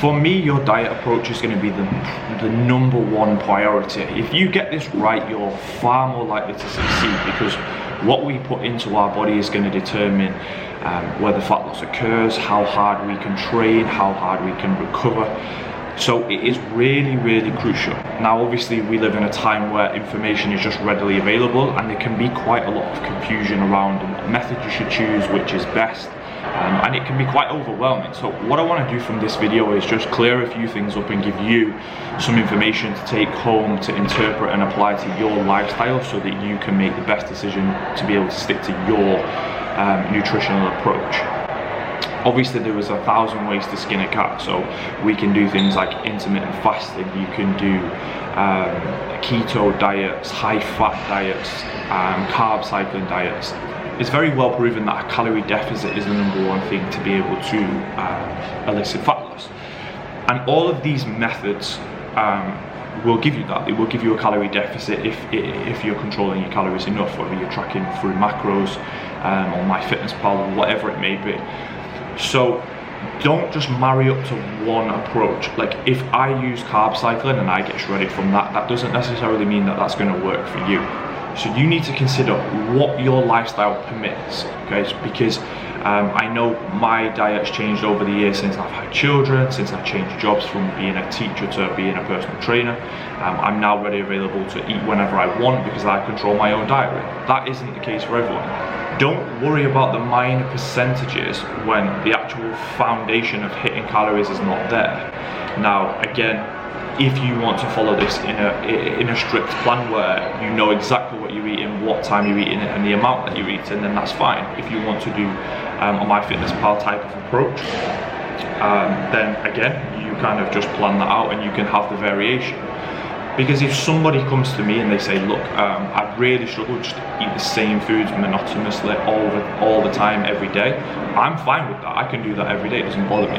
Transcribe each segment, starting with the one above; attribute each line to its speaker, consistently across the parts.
Speaker 1: For me, your diet approach is going to be the number one priority. If you get this right, you're far more likely to succeed, because what we put into our body is going to determine whether fat loss occurs, how hard we can train, how hard we can recover. So it is really, really crucial. Now, obviously, we live in a time where information is just readily available, and there can be quite a lot of confusion around what method you should choose, which is best. And it can be quite overwhelming. So what I want to do from this video is just clear a few things up and give you some information to take home, to interpret and apply to your lifestyle, so that you can make the best decision to be able to stick to your nutritional approach. Obviously, there is 1,000 ways to skin a cat, so we can do things like intermittent fasting, you can do keto diets, high fat diets, carb cycling diets. It's very well proven that a calorie deficit is the number one thing to be able to elicit fat loss. And all of these methods will give you that. It will give you a calorie deficit if you're controlling your calories enough, whether you're tracking through macros or MyFitnessPal, whatever it may be. So don't just marry up to one approach. Like, if I use carb cycling and I get shredded from that, that doesn't necessarily mean that that's going to work for you. So you need to consider what your lifestyle permits, okay? Because I know my diet's changed over the years since I've had children, since I've changed jobs from being a teacher to being a personal trainer. I'm now ready, available to eat whenever I want because I control my own diary. That isn't the case for everyone. Don't worry about the minor percentages when the actual foundation of hitting calories is not there. Now, again, if you want to follow this in a strict plan where you know exactly what you're eating, what time you're eating it, and the amount that you're eating, then that's fine. If you want to do a MyFitnessPal type of approach, then again, you kind of just plan that out and you can have the variation. Because if somebody comes to me and they say, look, I really struggle just to eat the same foods monotonously all the time, every day, I'm fine with that. I can do that every day, it doesn't bother me.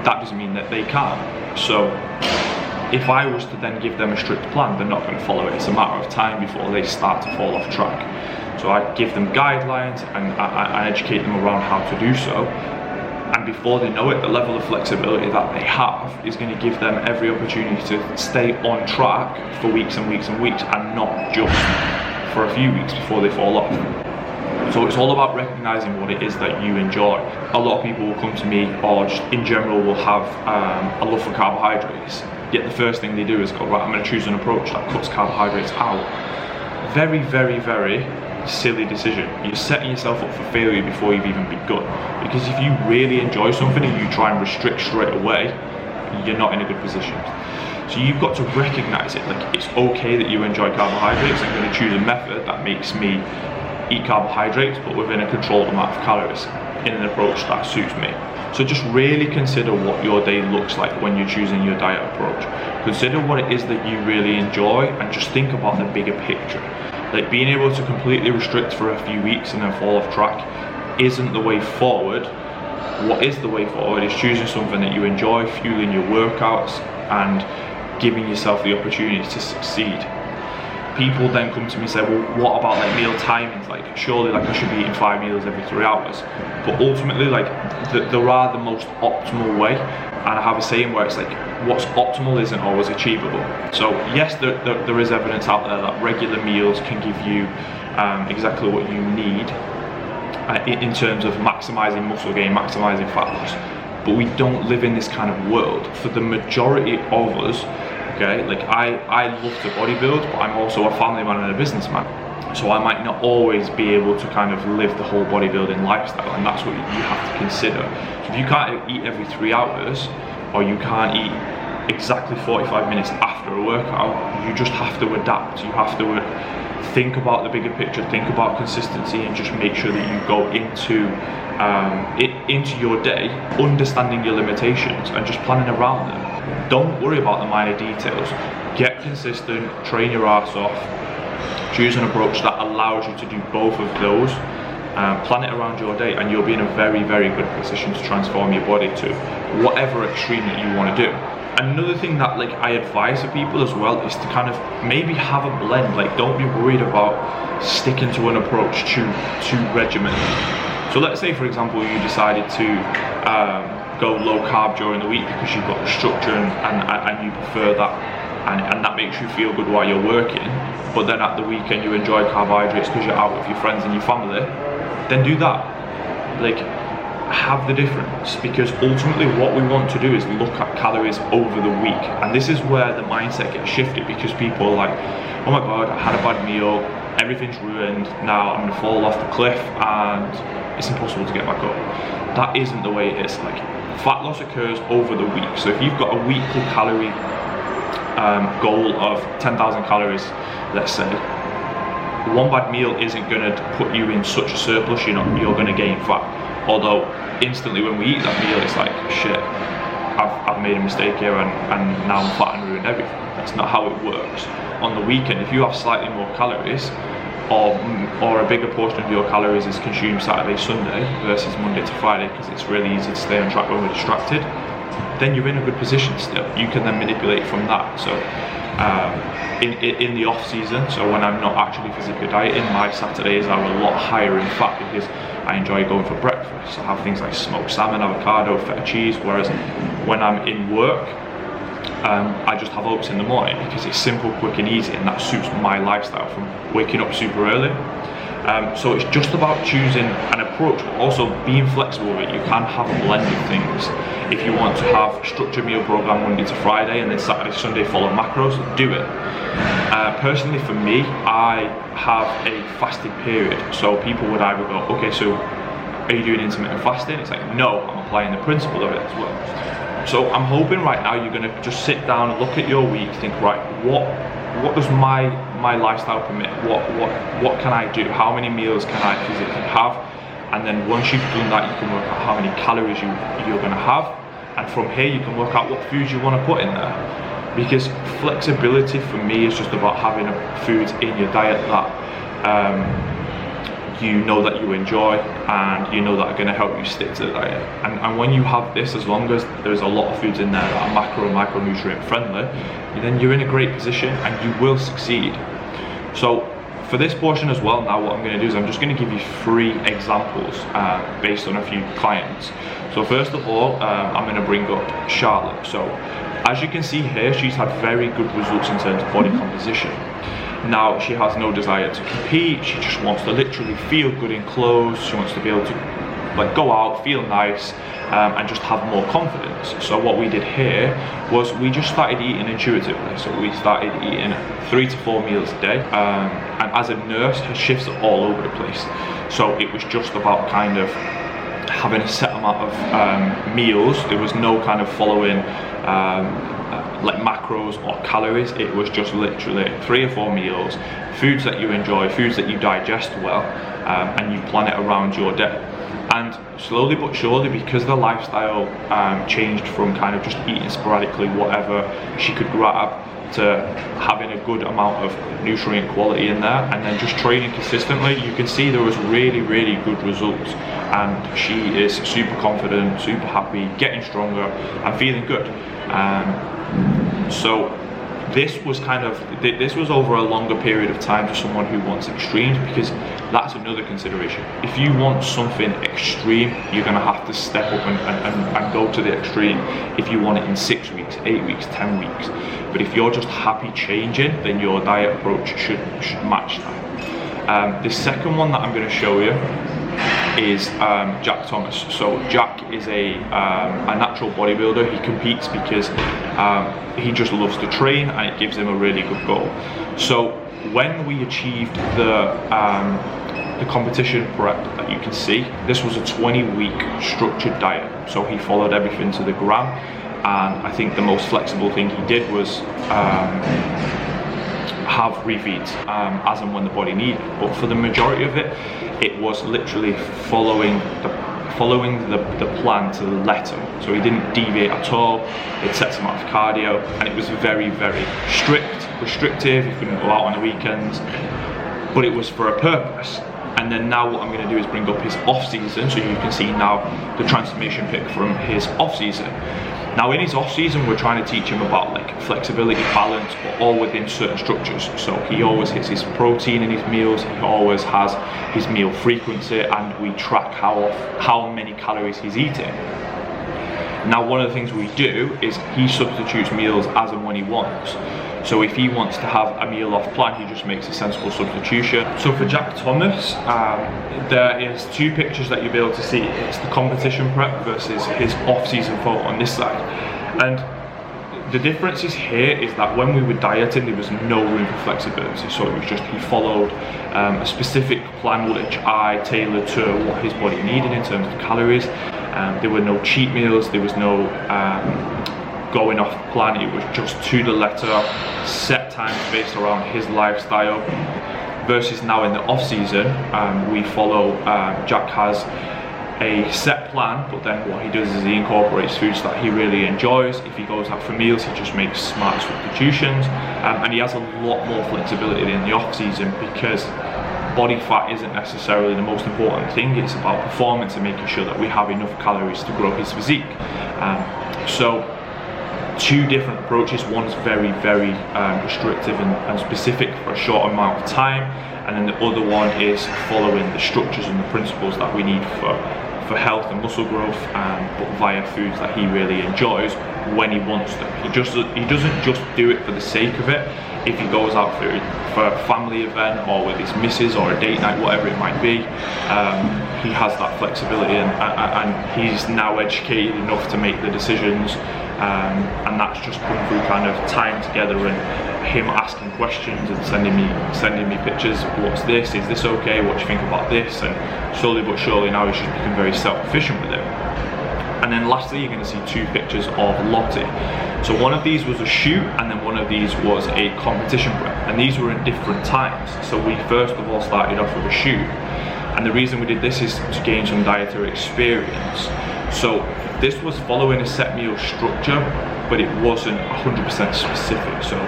Speaker 1: That doesn't mean that they can't. So if I was to then give them a strict plan, they're not going to follow it. It's a matter of time before they start to fall off track. So I give them guidelines and I educate them around how to do so. And before they know it, the level of flexibility that they have is going to give them every opportunity to stay on track for weeks and weeks and weeks, and not just for a few weeks before they fall off. So it's all about recognizing what it is that you enjoy. A lot of people will come to me, or just in general will have a love for carbohydrates, yet the first thing they do is go, right, I'm going to choose an approach that cuts carbohydrates out. Very, very, very silly decision. You're setting yourself up for failure before you've even begun. Because if you really enjoy something and you try and restrict straight away, you're not in a good position. So you've got to recognize it. Like, it's okay that you enjoy carbohydrates. I'm going to choose a method that makes me eat carbohydrates, but within a controlled amount of calories, in an approach that suits me. So just really consider what your day looks like when you're choosing your diet approach. Consider what it is that you really enjoy, and just think about the bigger picture. Like, being able to completely restrict for a few weeks and then fall off track isn't the way forward. What is the way forward is choosing something that you enjoy, fueling your workouts, and giving yourself the opportunity to succeed. People then come to me and say, well, what about like meal timings? Like, surely like I should be eating 5 meals every 3 hours. But ultimately, like, there are the most optimal way. And I have a saying where it's like, what's optimal isn't always achievable. So yes, there is evidence out there that regular meals can give you exactly what you need in terms of maximizing muscle gain, maximizing fat loss. But we don't live in this kind of world. For the majority of us, okay, like I love to bodybuild, but I'm also a family man and a businessman. So I might not always be able to kind of live the whole bodybuilding lifestyle, and that's what you have to consider. So if you can't eat every 3 hours, or you can't eat exactly 45 minutes after a workout, you just have to adapt. You have to think about the bigger picture, think about consistency, and just make sure that you go into your day understanding your limitations and just planning around them. Don't worry about the minor details. Get consistent, train your ass off, choose an approach that allows you to do both of those, plan it around your day, and you'll be in a very, very good position to transform your body to whatever extreme that you want to do. Another thing that like I advise to people as well is to kind of maybe have a blend. Like, don't be worried about sticking to an approach too regimented. So let's say, for example, you decided to go low carb during the week because you've got the structure and you prefer that, and that makes you feel good while you're working, but then at the weekend you enjoy carbohydrates because you're out with your friends and your family, then do that. Like, have the difference, because ultimately what we want to do is look at calories over the week, and this is where the mindset gets shifted, because people are like, oh my god, I had a bad meal, everything's ruined, now I'm gonna fall off the cliff and it's impossible to get back up. That isn't the way it is. Like, fat loss occurs over the week. So if you've got a weekly calorie goal of 10,000 calories, let's say, one bad meal isn't going to put you in such a surplus you're going to gain fat. Although instantly when we eat that meal, it's like, shit, I've made a mistake here and now I'm fat and ruined everything. That's not how it works. On the weekend, if you have slightly more calories, or a bigger portion of your calories is consumed Saturday, Sunday versus Monday to Friday, because it's really easy to stay on track when we're distracted, then you're in a good position still. You can then manipulate from that. So in the off season, so when I'm not actually physically dieting, my Saturdays are a lot higher in fat because I enjoy going for breakfast. I have things like smoked salmon, avocado, feta cheese, whereas when I'm in work, I just have oats in the morning because it's simple, quick and easy, and that suits my lifestyle from waking up super early. So it's just about choosing an approach, but also being flexible with it. You can have a blend of things. If you want to have a structured meal program Monday to Friday and then Saturday, Sunday follow macros, do it. Personally for me, I have a fasted period. So people would either go, okay, so are you doing intermittent fasting? It's like, no, I'm applying the principle of it as well. So I'm hoping right now you're gonna just sit down and look at your week, think, right, what does my lifestyle permit? What can I do? How many meals can I physically have? And then once you've done that, you can work out how many calories you're gonna have. And from here, you can work out what foods you wanna put in there. Because flexibility for me is just about having foods in your diet that you know that you enjoy and you know that are going to help you stick to the diet. And when you have this, as long as there's a lot of foods in there that are macro and micronutrient friendly, then you're in a great position and you will succeed. So for this portion as well, now what I'm going to do is I'm just going to give you 3 examples based on a few clients. So first of all, I'm going to bring up Charlotte. So as you can see here, she's had very good results in terms of body composition. Now she has no desire to compete, she just wants to literally feel good in clothes, she wants to be able to like go out, feel nice, and just have more confidence. So what we did here was we just started eating intuitively. So we started eating 3 to 4 meals a day, and as a nurse, her shifts are all over the place. So it was just about kind of having a set amount of meals. There was no kind of following like macros or calories. It was just literally 3 or 4 meals, foods that you enjoy, foods that you digest well, and you plan it around your day. And slowly but surely, because the lifestyle changed from kind of just eating sporadically whatever she could grab to having a good amount of nutrient quality in there, and then just training consistently, you can see there was really, really good results. And she is super confident, super happy, getting stronger and feeling good. So this was over a longer period of time to someone who wants extremes, because that's another consideration. If you want something extreme, you're going to have to step up and go to the extreme if you want it in 6 weeks, 8 weeks, 10 weeks. But if you're just happy changing, then your diet approach should match that. The second one that I'm going to show you is Jack Thomas. So Jack is a natural bodybuilder. He competes because he just loves to train and it gives him a really good goal. So when we achieved the competition prep that you can see, this was a 20-week structured diet. So he followed everything to the gram, and I think the most flexible thing he did was have refeeds as and when the body needed. But for the majority of it, it was literally following the plan to the letter. So he didn't deviate at all. It sets him out of cardio, and it was very, very strict, restrictive. He couldn't go out on the weekends, but it was for a purpose. And then now what I'm going to do is bring up his off season, so you can see now the transformation pic from his off season. Now in his off season, we're trying to teach him about like flexibility, balance, but all within certain structures. So he always hits his protein in his meals, he always has his meal frequency, and we track how many calories he's eating. Now, one of the things we do is he substitutes meals as and when he wants. So if he wants to have a meal off plan, he just makes a sensible substitution. So for Jack Thomas, there is 2 pictures that you'll be able to see. It's the competition prep versus his off-season photo on this side. And the difference is here is that when we were dieting, there was no room for flexibility. So it was just, he followed a specific plan which I tailored to what his body needed in terms of calories. There were no cheat meals, there was no going off plan. It was just to the letter, set times based around his lifestyle. Versus now in the off season, we follow, Jack has a set plan, but then what he does is he incorporates foods that he really enjoys. If he goes out for meals, he just makes smart substitutions, and he has a lot more flexibility in the off season because body fat isn't necessarily the most important thing. It's about performance and making sure that we have enough calories to grow his physique. So 2 different approaches. One's very restrictive and specific for a short amount of time, and then the other one is following the structures and the principles that we need for health and muscle growth, but via foods that he really enjoys when he wants them. He doesn't just do it for the sake of it. If he goes out for a family event or with his missus or a date night, whatever it might be, he has that flexibility, and he's now educated enough to make the decisions, and that's just come through kind of time together and him asking questions and sending me pictures. What's this? Is this okay? What do you think about this? And slowly but surely now he's just become very self-efficient with it. And then lastly, you're going to see 2 pictures of Lottie. So one of these was a shoot, and then one of these was a competition prep, and these were in different times. So we first of all started off with a shoot, and the reason we did this is to gain some dietary experience. So this was following a set meal structure, but it wasn't 100% specific. So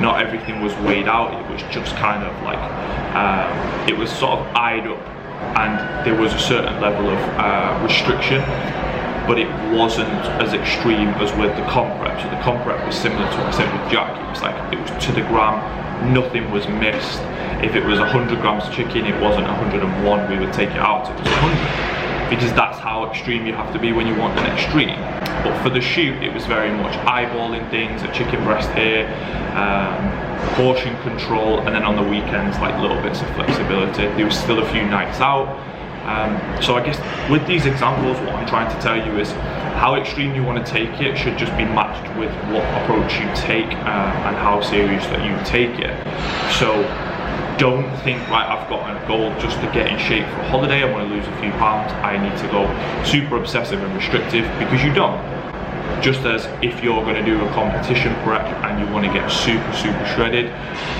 Speaker 1: not everything was weighed out. It was just kind of like, it was sort of eyed up, and there was a certain level of restriction, but it wasn't as extreme as with the comp prep. So the comp prep was similar to what I said with Jack. It was like, it was to the gram, nothing was missed. If it was 100 grams of chicken, it wasn't 101, we would take it out to 100. Because that's how extreme you have to be when you want an extreme. But for the shoot, it was very much eyeballing things, a chicken breast here, portion control, and then on the weekends, like little bits of flexibility. There was still a few nights out. So I guess with these examples, what I'm trying to tell you is how extreme you want to take it should just be matched with what approach you take, and how serious that you take it. So don't think, right, I've got a goal just to get in shape for a holiday, I want to lose a few pounds, I need to go super obsessive and restrictive, because you don't. Just as if you're going to do a competition prep and you want to get super shredded,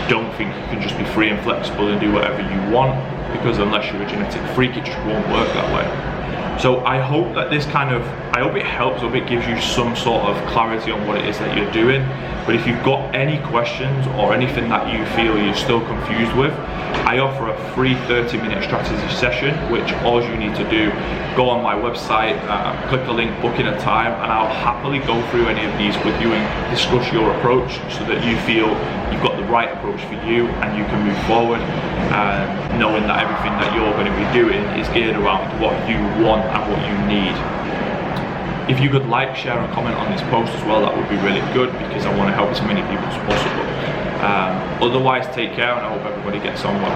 Speaker 1: don't think you can just be free and flexible and do whatever you want, because unless you're a genetic freak, it just won't work that way. So I hope that this kind of, I hope it helps, I hope it gives you some sort of clarity on what it is that you're doing. But if you've got any questions or anything that you feel you're still confused with, I offer a free 30-minute strategy session, which all you need to do, go on my website, click the link, book in a time, and I'll happily go through any of these with you and discuss your approach so that you feel you've got the right approach for you and you can move forward, knowing that everything that you're going to be doing is geared around what you want and what you need. If you could like, share and comment on this post as well, that would be really good, because I want to help as many people as possible. Otherwise, take care, and I hope everybody gets on well.